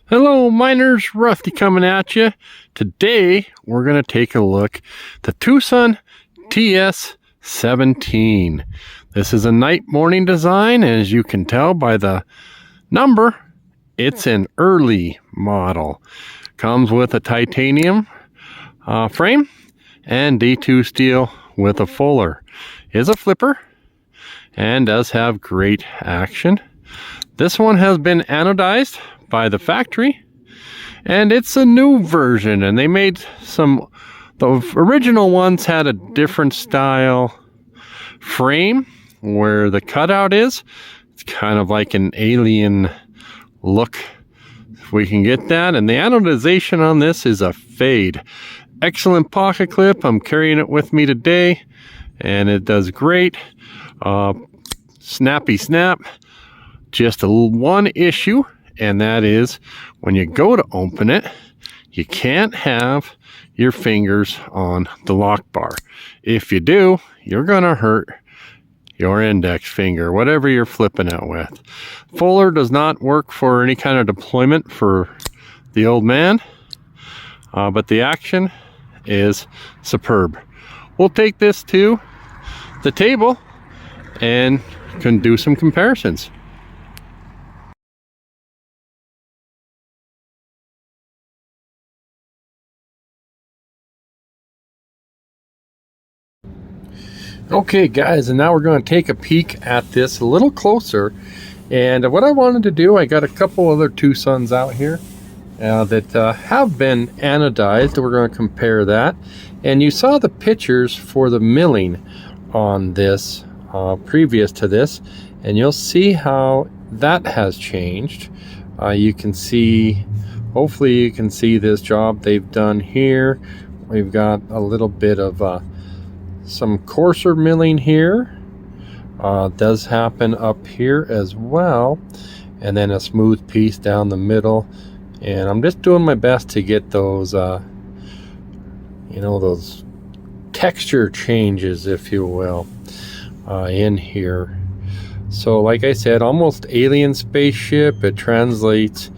Hello miners, Rusty coming at you. Today we're going to take a look at the Twosun TS17. This is a night morning design. As you can tell by the number, it's an early model. Comes with a titanium frame and D2 steel with a fuller. Is a flipper and does have great action. This one has been anodized by the factory, and it's a new version, and they made the original ones had a different style frame where the cutout is. It's kind of like an alien look, if we can get that. And the anodization on this is a fade. Excellent pocket clip. I'm carrying it with me today, and it does great. Snappy snap. Just one issue, and that is when you go to open it, you can't have your fingers on the lock bar. If you do, you're gonna hurt your index finger, whatever you're flipping it with. Fuller does not work for any kind of deployment for the old man, but the action is superb. We'll take this to the table and can do some comparisons. Okay guys, and now we're going to take a peek at this a little closer. And what I wanted to do, I got a couple other Twosuns out here that have been anodized. We're going to compare that. And you saw the pictures for the milling on this previous to this, and you'll see how that has changed. You can see, hopefully you can see this job they've done here. We've got a little bit of some coarser milling here. Does happen up here as well, and then a smooth piece down the middle. And I'm just doing my best to get those those texture changes, if you will, in here. So like I said, almost alien spaceship. It translates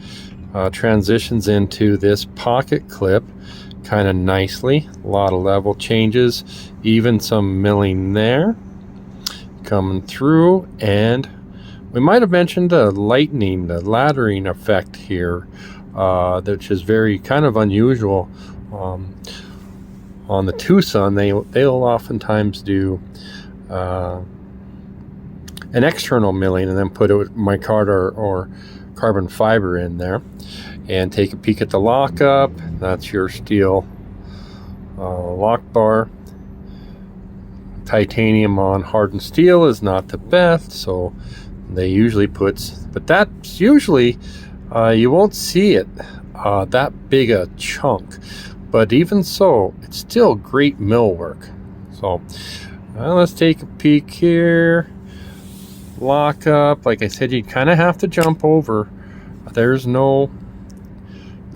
transitions into this pocket clip kind of nicely. A lot of level changes, even some milling there coming through. And we might have mentioned the laddering effect here, which is very kind of unusual on the Twosun. They'll oftentimes do an external milling and then put it with micarta or carbon fiber in there. And take a peek at the lockup. That's your steel lock bar. Titanium on hardened steel is not the best, so they usually but that's usually you won't see it that big a chunk, but even so, it's still great mill work. So let's take a peek here. Lockup, like I said, you kind of have to jump over. There's not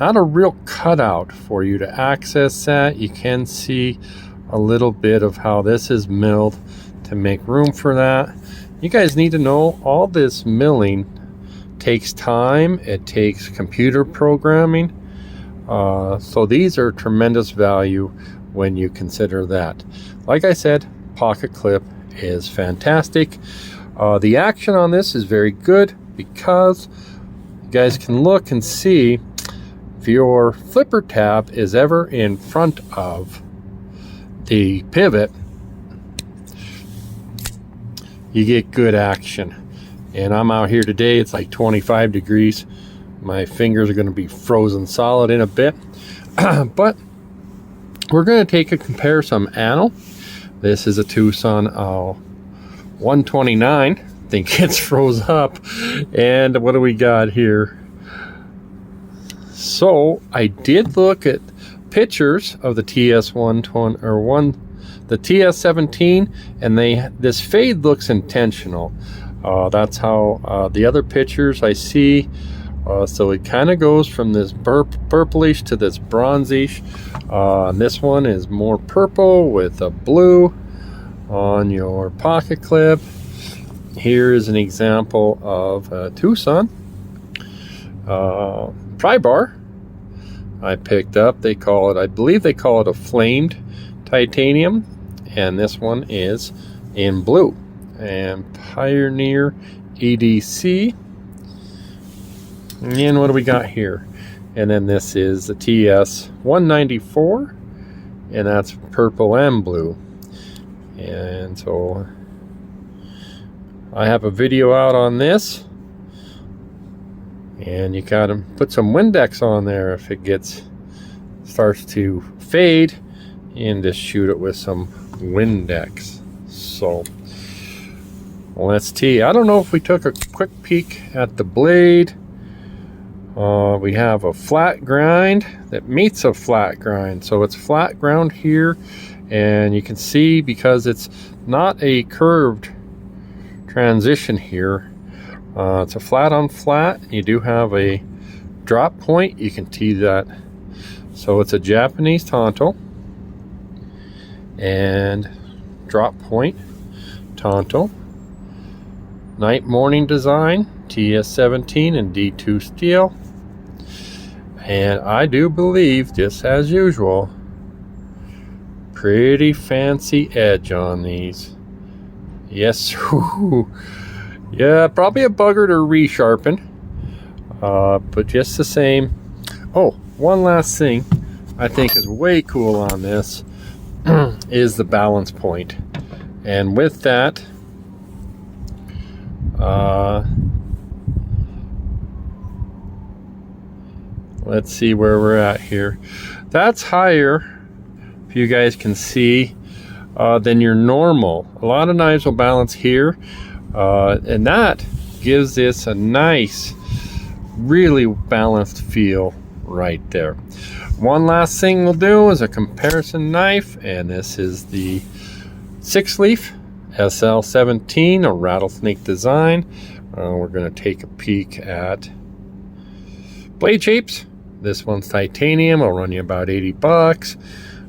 a real cutout for you to access that. You can see a little bit of how this is milled to make room for that. You guys need to know all this milling takes time. It takes computer programming. So these are tremendous value when you consider that. Like I said, pocket clip is fantastic. The action on this is very good because you guys can look and see if your flipper tab is ever in front of the pivot, you get good action. And I'm out here today, it's like 25 degrees. My fingers are going to be frozen solid in a bit. But we're going to compare some anno. This is a Twosun 129. I think it's froze up. And what do we got here? So I did look at pictures of the the TS17, and this fade looks intentional. That's how the other pictures I see. So it kind of goes from this purplish to this bronzish. This one is more purple with a blue on your pocket clip. Here is an example of a Twosun. pry bar I picked up. They call it, I believe they call it a flamed titanium, and this one is in blue. And Pioneer EDC. And what do we got here? And then this is the TS194, and that's purple and blue. And so I have a video out on this, and you gotta put some Windex on there if it starts to fade, and just shoot it with some Windex. So let's tee. I don't know if we took a quick peek at the blade. We have a flat grind that meets a flat grind, so it's flat ground here, and you can see because it's not a curved transition here, it's a flat on flat. You do have a drop point, you can tee that. So it's a Japanese Tonto and drop point Tonto, night morning design, TS17 and D2 steel. And I do believe, just as usual, pretty fancy edge on these. Yes, yeah, probably a bugger to resharpen, but just the same. Oh, one last thing I think is way cool on this is the balance point. And with that, let's see where we're at here. That's higher, if you guys can see, than your normal. A lot of knives will balance here, and that gives this a nice, really balanced feel right there. One last thing we'll do is a comparison knife, and this is the Sixleaf SL17, a rattlesnake design. We're going to take a peek at blade shapes. This one's titanium. I'll run you about 80 bucks.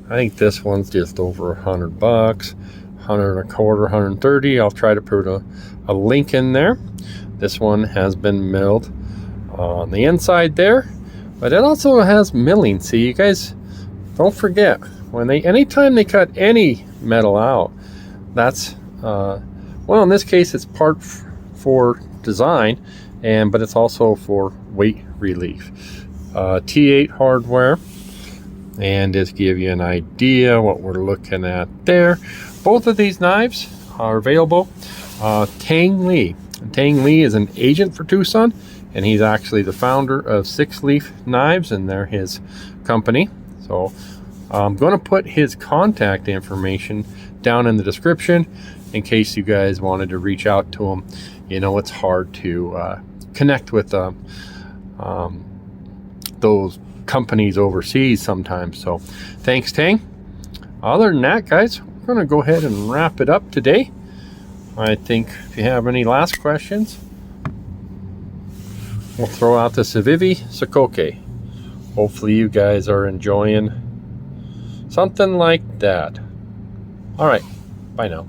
I think this one's just over 100 bucks, 100 and a quarter, 130. I'll try to put a link in there. This one has been milled on the inside there, but it also has milling. See, you guys don't forget, when anytime they cut any metal out, that's well, in this case it's part for design, but it's also for weight relief. T8 hardware, and just give you an idea what we're looking at there. Both of these knives are available. Tang is an agent for Twosun, and he's actually the founder of Sixleaf Knives, and they're his company. So I'm going to put his contact information down in the description in case you guys wanted to reach out to him. You know, it's hard to connect with those companies overseas sometimes. So thanks, Tang. Other than that, guys, we're going to go ahead and wrap it up today. I think if you have any last questions, we'll throw out the Civivi Sokoke. Hopefully you guys are enjoying something like that. All right, bye now.